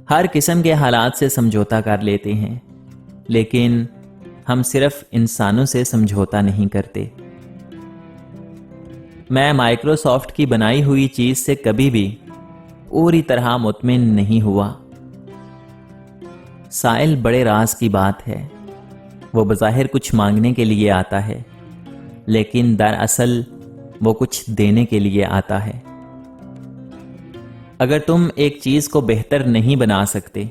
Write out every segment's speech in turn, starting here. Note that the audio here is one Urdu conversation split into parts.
ہر قسم کے حالات سے سمجھوتا کر لیتے ہیں، لیکن ہم صرف انسانوں سے سمجھوتا نہیں کرتے۔ میں مائکروسافٹ کی بنائی ہوئی چیز سے کبھی بھی پوری طرح مطمئن نہیں ہوا۔ سائل بڑے راز کی بات ہے، وہ بظاہر کچھ مانگنے کے لیے آتا ہے، لیکن دراصل وہ کچھ دینے کے لیے آتا ہے۔ اگر تم ایک چیز کو بہتر نہیں بنا سکتے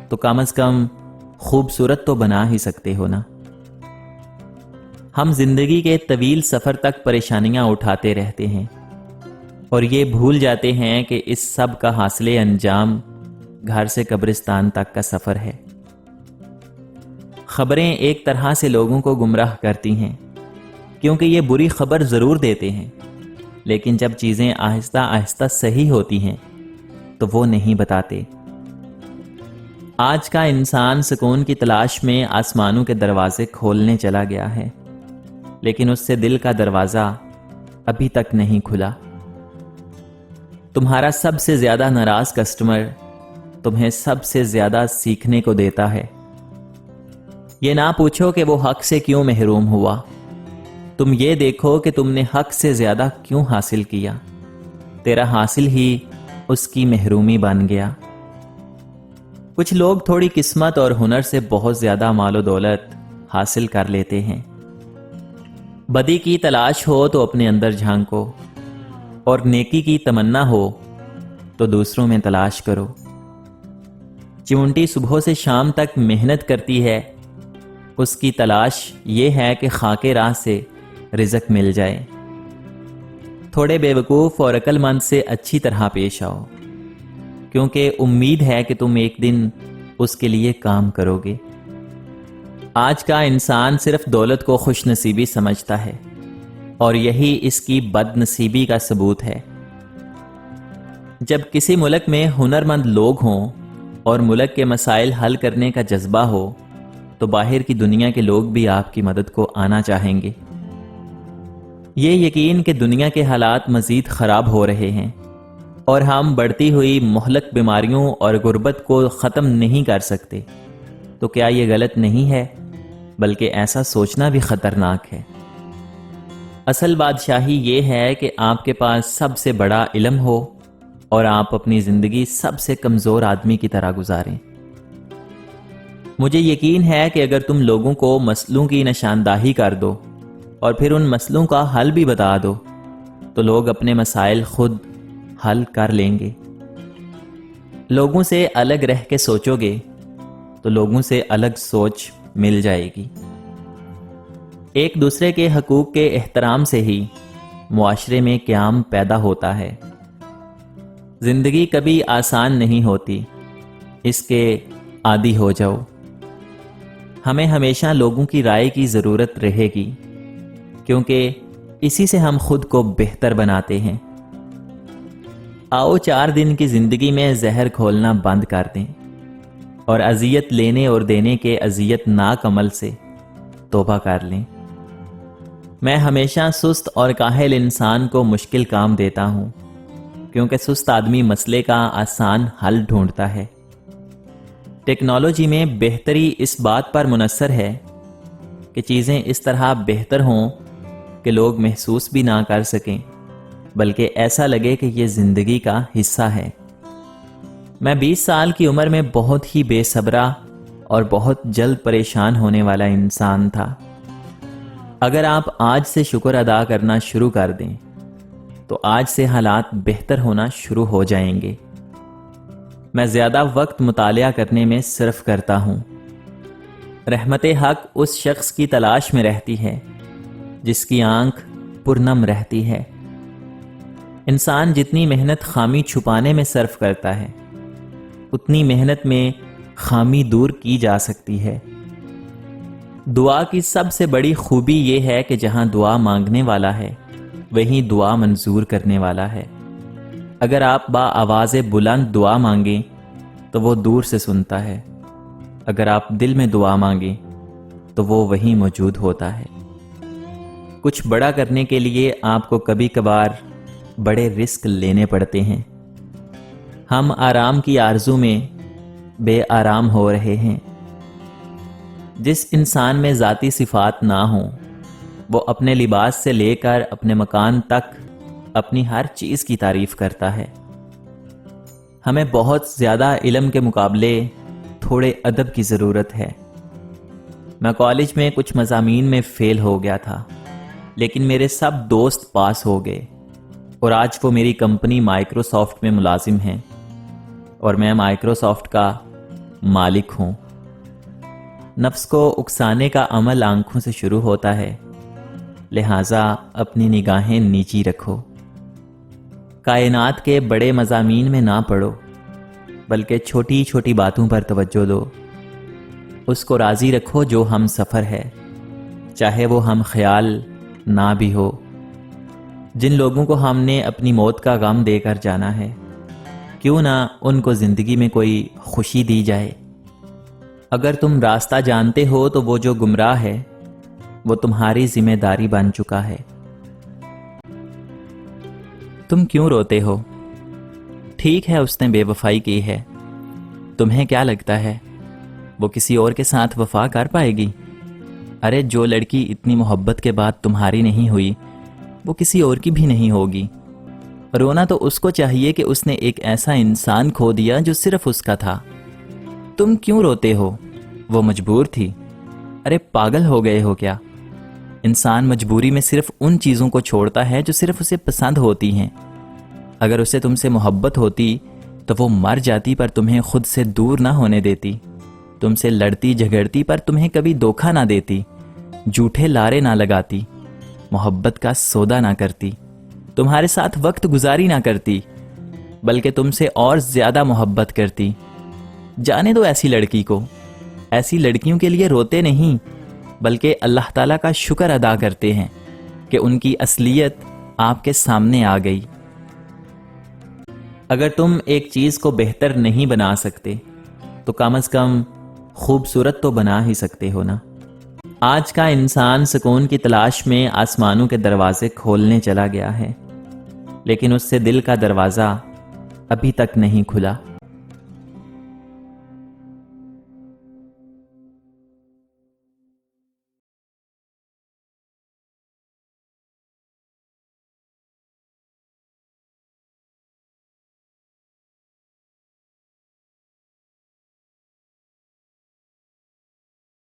تو کم از کم خوبصورت تو بنا ہی سکتے ہو نا۔ ہم زندگی کے طویل سفر تک پریشانیاں اٹھاتے رہتے ہیں اور یہ بھول جاتے ہیں کہ اس سب کا حاصل انجام گھر سے قبرستان تک کا سفر ہے۔ خبریں ایک طرح سے لوگوں کو گمراہ کرتی ہیں کیونکہ یہ بری خبر ضرور دیتے ہیں، لیکن جب چیزیں آہستہ آہستہ صحیح ہوتی ہیں تو وہ نہیں بتاتے۔ آج کا انسان سکون کی تلاش میں آسمانوں کے دروازے کھولنے چلا گیا ہے، لیکن اس سے دل کا دروازہ ابھی تک نہیں کھلا۔ تمہارا سب سے زیادہ ناراض کسٹمر تمہیں سب سے زیادہ سیکھنے کو دیتا ہے۔ یہ نہ پوچھو کہ وہ حق سے کیوں محروم ہوا، تم یہ دیکھو کہ تم نے حق سے زیادہ کیوں حاصل کیا۔ تیرا حاصل ہی اس کی محرومی بن گیا۔ کچھ لوگ تھوڑی قسمت اور ہنر سے بہت زیادہ مال و دولت حاصل کر لیتے ہیں۔ بدی کی تلاش ہو تو اپنے اندر جھانکو، اور نیکی کی تمنا ہو تو دوسروں میں تلاش کرو۔ چونٹی صبح سے شام تک محنت کرتی ہے، اس کی تلاش یہ ہے کہ خاک راہ سے رزق مل جائے۔ تھوڑے بے وقوف اور عقل مند سے اچھی طرح پیش آؤ، کیونکہ امید ہے کہ تم ایک دن اس کے لیے کام کرو گے۔ آج کا انسان صرف دولت کو خوش نصیبی سمجھتا ہے، اور یہی اس کی بد نصیبی کا ثبوت ہے۔ جب کسی ملک میں ہنرمند لوگ ہوں اور ملک کے مسائل حل کرنے کا جذبہ ہو تو باہر کی دنیا کے لوگ بھی آپ کی مدد کو آنا چاہیں گے۔ یہ یقین کہ دنیا کے حالات مزید خراب ہو رہے ہیں اور ہم بڑھتی ہوئی مہلک بیماریوں اور غربت کو ختم نہیں کر سکتے، تو کیا یہ غلط نہیں ہے؟ بلکہ ایسا سوچنا بھی خطرناک ہے۔ اصل بادشاہی یہ ہے کہ آپ کے پاس سب سے بڑا علم ہو اور آپ اپنی زندگی سب سے کمزور آدمی کی طرح گزاریں۔ مجھے یقین ہے کہ اگر تم لوگوں کو مسئلوں کی نشاندہی کر دو اور پھر ان مسئلوں کا حل بھی بتا دو تو لوگ اپنے مسائل خود حل کر لیں گے۔ لوگوں سے الگ رہ کے سوچو گے تو لوگوں سے الگ سوچ مل جائے گی۔ ایک دوسرے کے حقوق کے احترام سے ہی معاشرے میں قیام پیدا ہوتا ہے۔ زندگی کبھی آسان نہیں ہوتی، اس کے عادی ہو جاؤ۔ ہمیں ہمیشہ لوگوں کی رائے کی ضرورت رہے گی، کیونکہ اسی سے ہم خود کو بہتر بناتے ہیں۔ آؤ 4 دن کی زندگی میں زہر کھولنا بند کر دیں اور اذیت لینے اور دینے کے اذیت ناک عمل سے توبہ کر لیں۔ میں ہمیشہ سست اور کاہل انسان کو مشکل کام دیتا ہوں، کیونکہ سست آدمی مسئلے کا آسان حل ڈھونڈتا ہے۔ ٹیکنالوجی میں بہتری اس بات پر منحصر ہے کہ چیزیں اس طرح بہتر ہوں کہ لوگ محسوس بھی نہ کر سکیں، بلکہ ایسا لگے کہ یہ زندگی کا حصہ ہے۔ میں 20 سال کی عمر میں بہت ہی بے صبرا اور بہت جلد پریشان ہونے والا انسان تھا۔ اگر آپ آج سے شکر ادا کرنا شروع کر دیں تو آج سے حالات بہتر ہونا شروع ہو جائیں گے۔ میں زیادہ وقت مطالعہ کرنے میں صرف کرتا ہوں۔ رحمت حق اس شخص کی تلاش میں رہتی ہے جس کی آنکھ پرنم رہتی ہے۔ انسان جتنی محنت خامی چھپانے میں صرف کرتا ہے، اتنی محنت میں خامی دور کی جا سکتی ہے۔ دعا کی سب سے بڑی خوبی یہ ہے کہ جہاں دعا مانگنے والا ہے وہیں دعا منظور کرنے والا ہے۔ اگر آپ با آواز بلند دعا مانگیں تو وہ دور سے سنتا ہے، اگر آپ دل میں دعا مانگیں تو وہ وہیں موجود ہوتا ہے۔ کچھ بڑا کرنے کے لیے آپ کو کبھی کبھار بڑے رسک لینے پڑتے ہیں۔ ہم آرام کی آرزو میں بے آرام ہو رہے ہیں۔ جس انسان میں ذاتی صفات نہ ہوں وہ اپنے لباس سے لے کر اپنے مکان تک اپنی ہر چیز کی تعریف کرتا ہے۔ ہمیں بہت زیادہ علم کے مقابلے تھوڑے ادب کی ضرورت ہے۔ میں کالج میں کچھ مضامین میں فیل ہو گیا تھا، لیکن میرے سب دوست پاس ہو گئے اور آج وہ میری کمپنی مائکروسافٹ میں ملازم ہیں اور میں مائکروسافٹ کا مالک ہوں۔ نفس کو اکسانے کا عمل آنکھوں سے شروع ہوتا ہے، لہٰذا اپنی نگاہیں نیچی رکھو۔ کائنات کے بڑے مضامین میں نہ پڑھو، بلکہ چھوٹی چھوٹی باتوں پر توجہ دو۔ اس کو راضی رکھو جو ہم سفر ہے، چاہے وہ ہم خیال نہ بھی ہو۔ جن لوگوں کو ہم نے اپنی موت کا غم دے کر جانا ہے، کیوں نہ ان کو زندگی میں کوئی خوشی دی جائے۔ اگر تم راستہ جانتے ہو تو وہ جو گمراہ ہے وہ تمہاری ذمہ داری بن چکا ہے۔ تم کیوں روتے ہو؟ ٹھیک ہے اس نے بے وفائی کی ہے، تمہیں کیا لگتا ہے وہ کسی اور کے ساتھ وفا کر پائے گی؟ ارے جو لڑکی اتنی محبت کے بعد تمہاری نہیں ہوئی وہ کسی اور کی بھی نہیں ہوگی۔ رونا تو اس کو چاہیے کہ اس نے ایک ایسا انسان کھو دیا جو صرف اس کا تھا۔ تم کیوں روتے ہو؟ وہ مجبور تھی۔ ارے پاگل ہو گئے ہو کیا؟ انسان مجبوری میں صرف ان چیزوں کو چھوڑتا ہے جو صرف اسے پسند ہوتی ہیں۔ اگر اسے تم سے محبت ہوتی تو وہ مر جاتی پر تمہیں خود سے دور نہ ہونے دیتی، تم سے لڑتی جھگڑتی پر تمہیں کبھی دھوکہ نہ دیتی، جھوٹے لارے نہ لگاتی، محبت کا سودا نہ کرتی، تمہارے ساتھ وقت گزاری نہ کرتی، بلکہ تم سے اور زیادہ محبت کرتی۔ جانے دو ایسی لڑکی کو۔ ایسی لڑکیوں کے لیے روتے نہیں بلکہ اللہ تعالیٰ کا شکر ادا کرتے ہیں کہ ان کی اصلیت آپ کے سامنے آ گئی۔ اگر تم ایک چیز کو بہتر نہیں بنا سکتے تو کم از کم خوبصورت تو بنا ہی سکتے ہو نا۔ آج کا انسان سکون کی تلاش میں آسمانوں کے دروازے کھولنے چلا گیا ہے، لیکن اس سے دل کا دروازہ ابھی تک نہیں کھلا۔